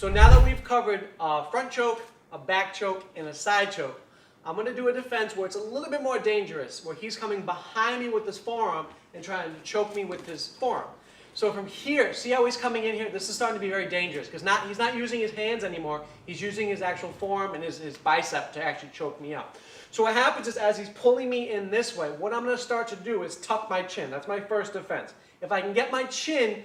So now that we've covered a front choke, a back choke, and a side choke, I'm going to do a defense where it's a little bit more dangerous, where he's coming behind me with his forearm and trying to choke me with his forearm. So from here, see how he's coming in here? This is starting to be very dangerous because he's not using his hands anymore. He's using his actual forearm and his bicep to actually choke me out. So what happens is as he's pulling me in this way, what I'm going to start to do is tuck my chin. That's my first defense. If I can get my chin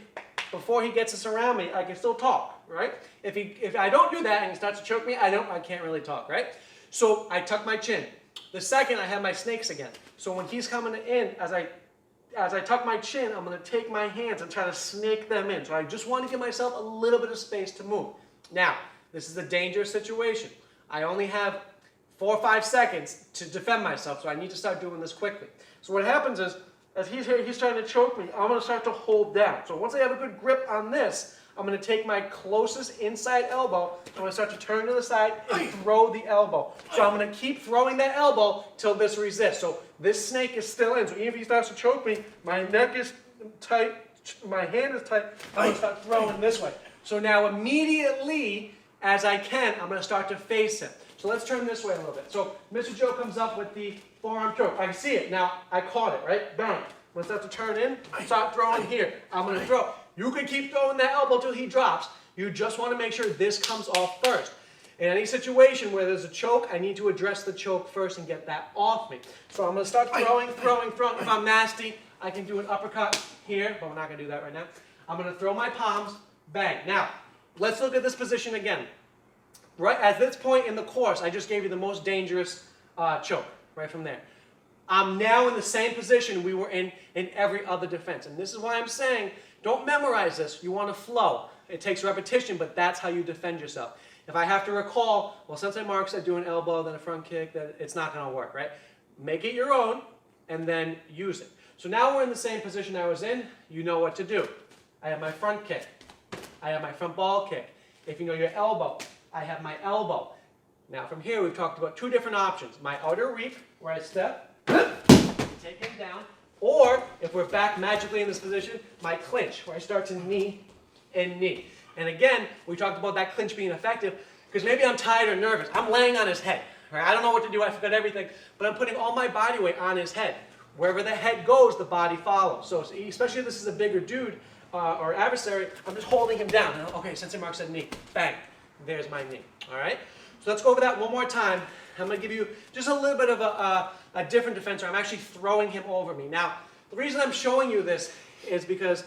before he gets us around me, I can still talk, right? If I don't do that and he starts to choke me, I can't really talk, right? So I tuck my chin. The second, I have my snakes again. So when he's coming in, as I tuck my chin, I'm going to take my hands and try to snake them in. So I just want to give myself a little bit of space to move. Now, this is a dangerous situation. I only have 4 or 5 seconds to defend myself, so I need to start doing this quickly. So what happens is, as he's here, he's trying to choke me, I'm going to start to hold down. So once I have a good grip on this, I'm going to take my closest inside elbow, I'm going to start to turn to the side and throw the elbow. So I'm going to keep throwing that elbow till this resists. So this snake is still in. So even if he starts to choke me, my neck is tight, my hand is tight, I'm going to start throwing this way. So now immediately, as I can, I'm going to start to face him. So let's turn this way a little bit. So Mr. Joe comes up with the forearm choke. I see it. Now, I caught it, right? Bang. I'm going to start to turn in, start throwing here. I'm going to throw. You can keep throwing that elbow till he drops. You just want to make sure this comes off first. In any situation where there's a choke, I need to address the choke first and get that off me. So I'm going to start throwing. If I'm nasty, I can do an uppercut here, but we're not going to do that right now. I'm going to throw my palms, bang. Now, let's look at this position again. Right at this point in the course, I just gave you the most dangerous choke, right from there. I'm now in the same position we were in every other defense. And this is why I'm saying, don't memorize this. You want to flow. It takes repetition, but that's how you defend yourself. If I have to recall, well, Sensei Mark said do an elbow, then a front kick, then it's not going to work, right? Make it your own, and then use it. So now we're in the same position I was in. You know what to do. I have my front kick. I have my front ball kick. If you know your elbow, I have my elbow. Now from here, we've talked about 2 different options. My outer reap, where I step, take him down. Or, if we're back magically in this position, my clinch, where I start to knee and knee. And again, we talked about that clinch being effective, because maybe I'm tired or nervous. I'm laying on his head. Right? I don't know what to do, I forgot everything, but I'm putting all my body weight on his head. Wherever the head goes, the body follows. So, especially if this is a bigger dude or adversary, I'm just holding him down. Okay, Sensei Mark said knee. Bang. There's my knee. All right? So let's go over that one more time. I'm going to give you just a little bit of a different defense where I'm actually throwing him over me. Now, the reason I'm showing you this is because,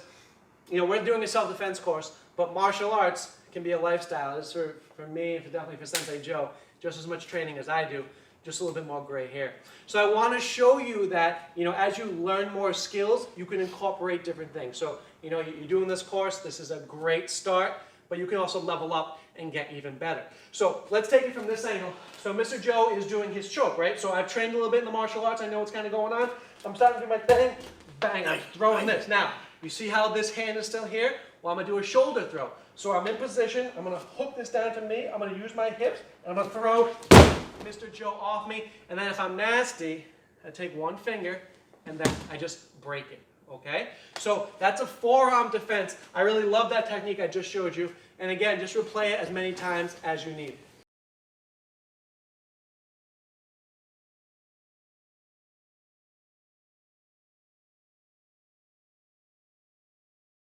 we're doing a self-defense course, but martial arts can be a lifestyle. It's for me, definitely for Sensei Joe, just as much training as I do, just a little bit more gray hair. So I want to show you that, as you learn more skills, you can incorporate different things. So, you're doing this course, this is a great start, but you can also level up and get even better. So let's take it from this angle. So Mr. Joe is doing his choke, right? So I've trained a little bit in the martial arts. I know what's kind of going on. I'm starting to do my thing. Bang, I'm throwing this. Now, you see how this hand is still here? Well, I'm going to do a shoulder throw. So I'm in position. I'm going to hook this down to me. I'm going to use my hips. And I'm going to throw Mr. Joe off me. And then if I'm nasty, I take one finger and then I just break it. Okay? So that's a forearm defense. I really love that technique I just showed you. And again, just replay it as many times as you need.